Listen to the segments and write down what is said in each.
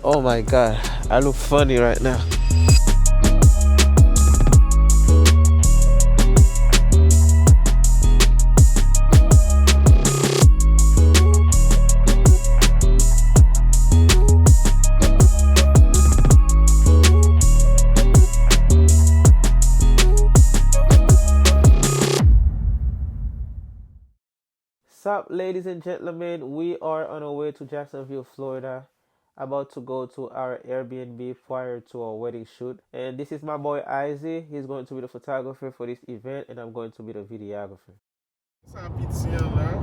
Oh my god, I look funny right now. Sup, ladies and gentlemen, we are on our way to Jacksonville, Florida, about to go to our Airbnb prior to our wedding shoot. And this is my boy Izzy. He's going to be the photographer for this event, and I'm going to be the videographer. C'est un petit là.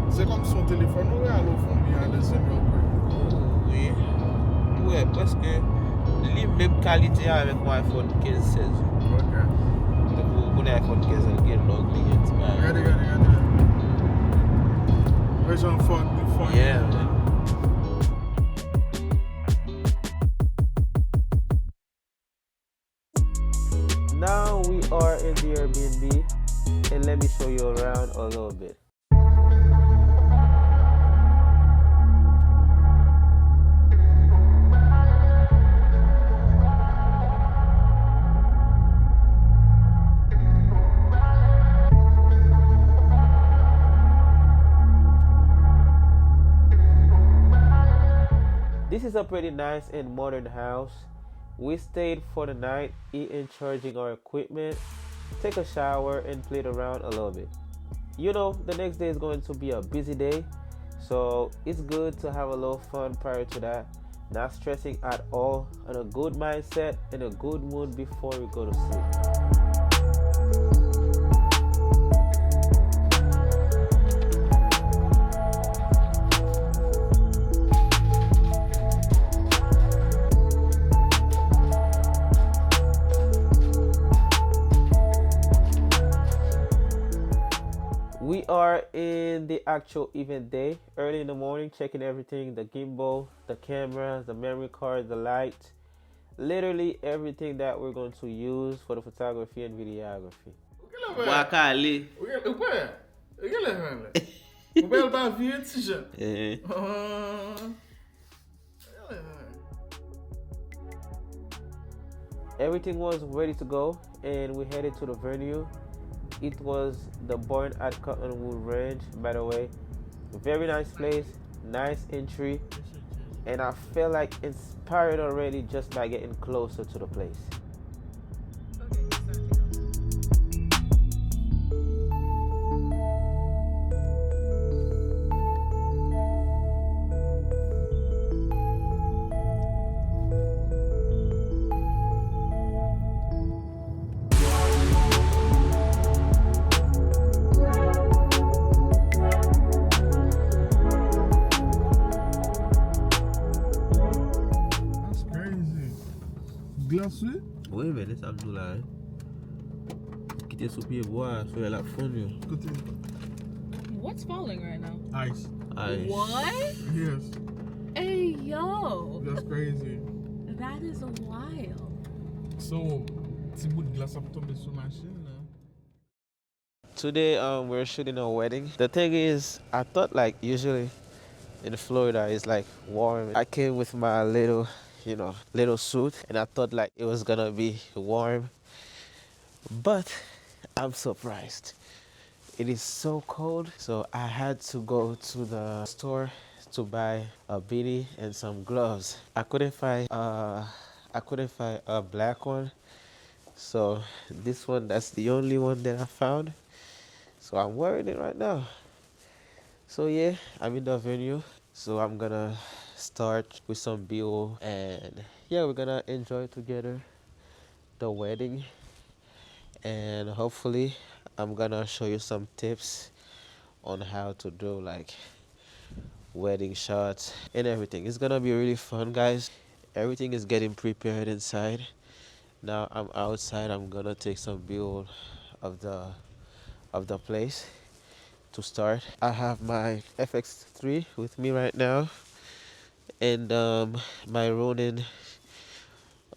C'est comme son téléphone ou à l'eau fond bien de ce Oui, ouais, parce que les mêmes qualités avec mon iPhone 15-16. Ok. Donc, mon iPhone 15 il est long, Regardez. Ouais, j'en fais. Yeah, man. Now we are in the Airbnb, and let me show you around a little bit. This is a pretty nice and modern house. We stayed for the night, eating, charging our equipment, take a shower, and played around a little bit. You know, the next day is going to be a busy day, so it's good to have a little fun prior to that. Not stressing at all, and a good mindset and a good mood before we go to sleep. We are in the actual event day, early in the morning, checking everything, the gimbal, the camera, the memory card, the light, literally everything that we're going to use for the photography and videography. Wakali. Everything was ready to go, and we headed to the venue. It was the Born at Cottonwood Ranch, by the way. Very nice place, nice entry, and I feel like inspired already just by getting closer to the place. Glacé? Oui, mais laisse Abdou là. Quitter sous pied bois, sur la fondue. What's falling right now? Ice. What? Yes. Hey, yo. That's crazy. That is wild. So, petit bout de glace a tombé sur machine là. Today, we're shooting a wedding. The thing is, I thought like usually in Florida it's like warm. I came with my little suit, and I thought like it was gonna be warm, but I'm surprised. It is so cold, so I had to go to the store to buy a beanie and some gloves. I couldn't find a black one, so this one, that's the only one that I found. So I'm wearing it right now. So yeah, I'm in the venue, so I'm gonna start with some B.O. and yeah, we're gonna enjoy together the wedding, and hopefully I'm gonna show you some tips on how to do like wedding shots and everything. It's gonna be really fun, guys. Everything is getting prepared inside. Now I'm outside. I'm gonna take some B.O. of the place to start. I have my FX3 with me right now, and my Ronin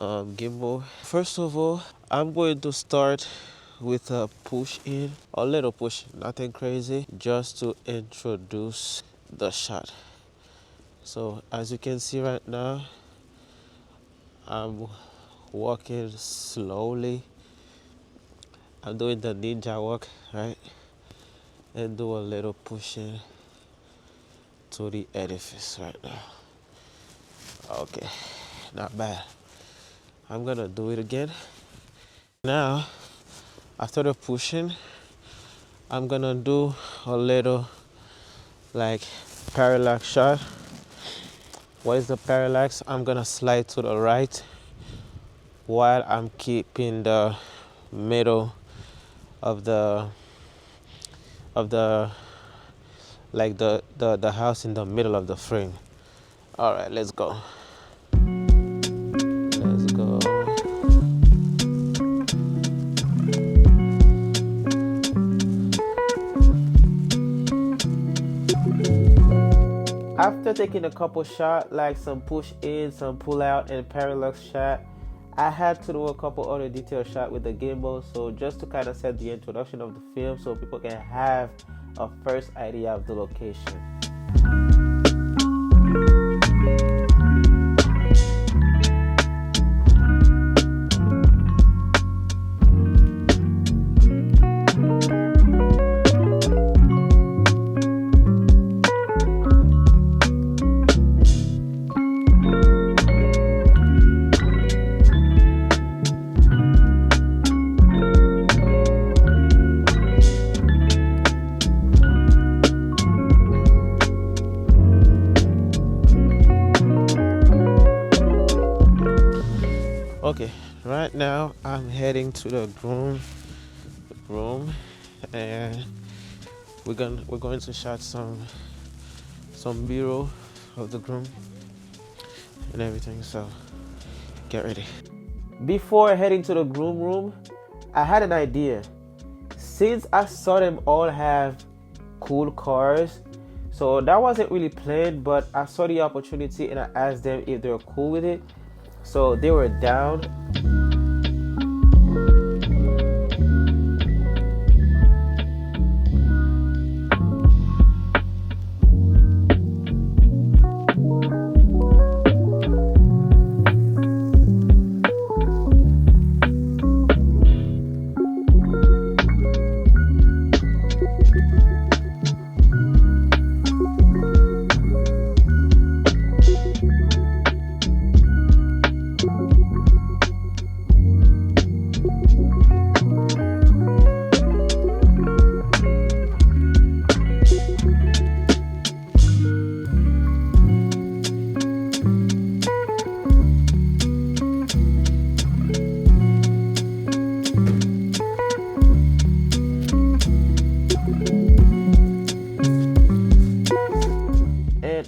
gimbal. First of all, I'm going to start with a push in, a little push, nothing crazy, just to introduce the shot. So as you can see right now, I'm walking slowly. I'm doing the ninja walk, right? And do a little pushing to the edifice right now. Okay, not bad. I'm gonna do it again. Now, after the pushing, I'm gonna do a little like parallax shot. What is the parallax? I'm gonna slide to the right while I'm keeping the middle of the like the house in the middle of the frame. All right, let's go. Let's go. After taking a couple shots, like some push in, some pull out, and parallax shot, I had to do a couple other detail shot with the gimbal, so just to kind of set the introduction of the film so people can have a first idea of the location. Okay, right now I'm heading to the room, and we're going to shot some B-roll of the groom and everything. So get ready. Before heading to the groom room, I had an idea. Since I saw them all have cool cars, so that wasn't really planned, but I saw the opportunity and I asked them if they were cool with it. So they were down.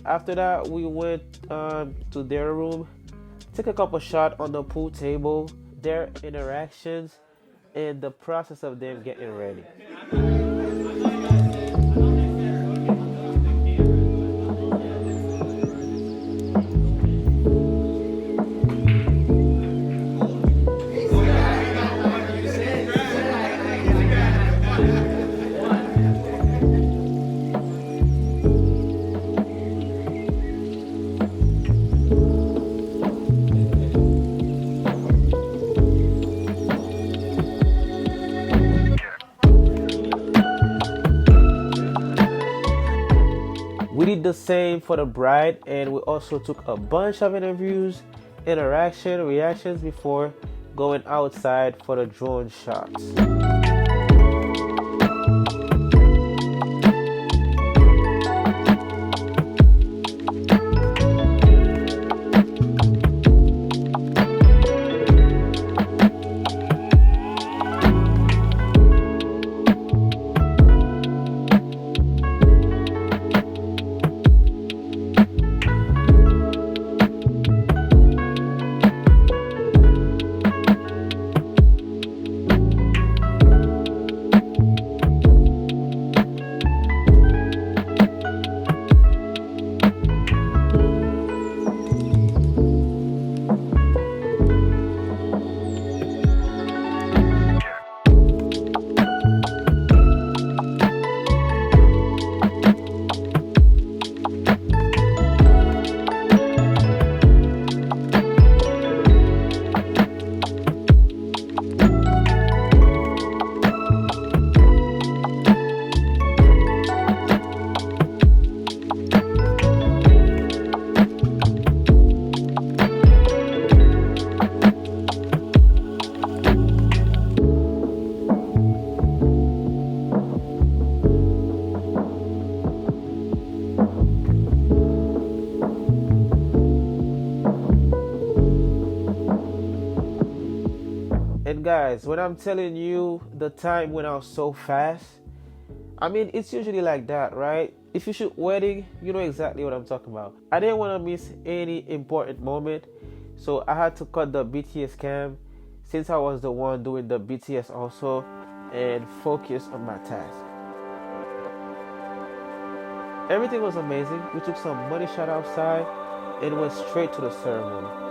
After that, we went to their room, took a couple shots on the pool table, their interactions, and the process of them getting ready. We did the same for the bride, and we also took a bunch of interviews, interaction, reactions before going outside for the drone shots. And guys, when I'm telling you the time went out so fast, I mean, it's usually like that, right? If you shoot wedding, you know exactly what I'm talking about. I didn't want to miss any important moment, so I had to cut the BTS cam since I was the one doing the BTS also, and focus on my task. Everything was amazing. We took some money shot outside and went straight to the ceremony.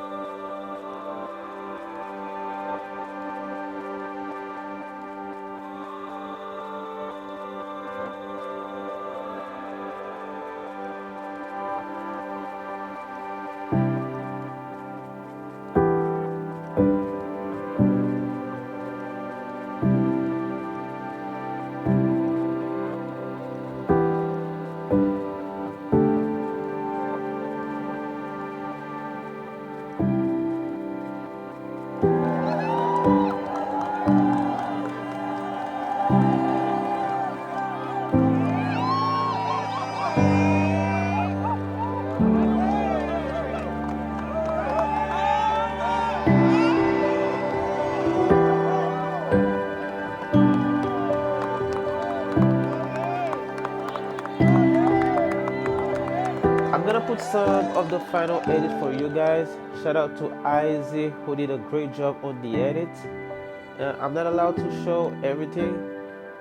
I'm gonna put some of the final edit for you guys. Shout out to Izzy who did a great job on the edit. I'm not allowed to show everything.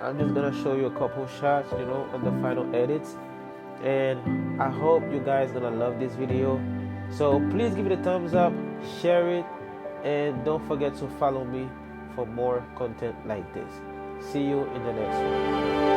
I'm just gonna show you a couple shots, on the final edits. And I hope you guys gonna love this video. So please give it a thumbs up, share it, and don't forget to follow me for more content like this. See you in the next one.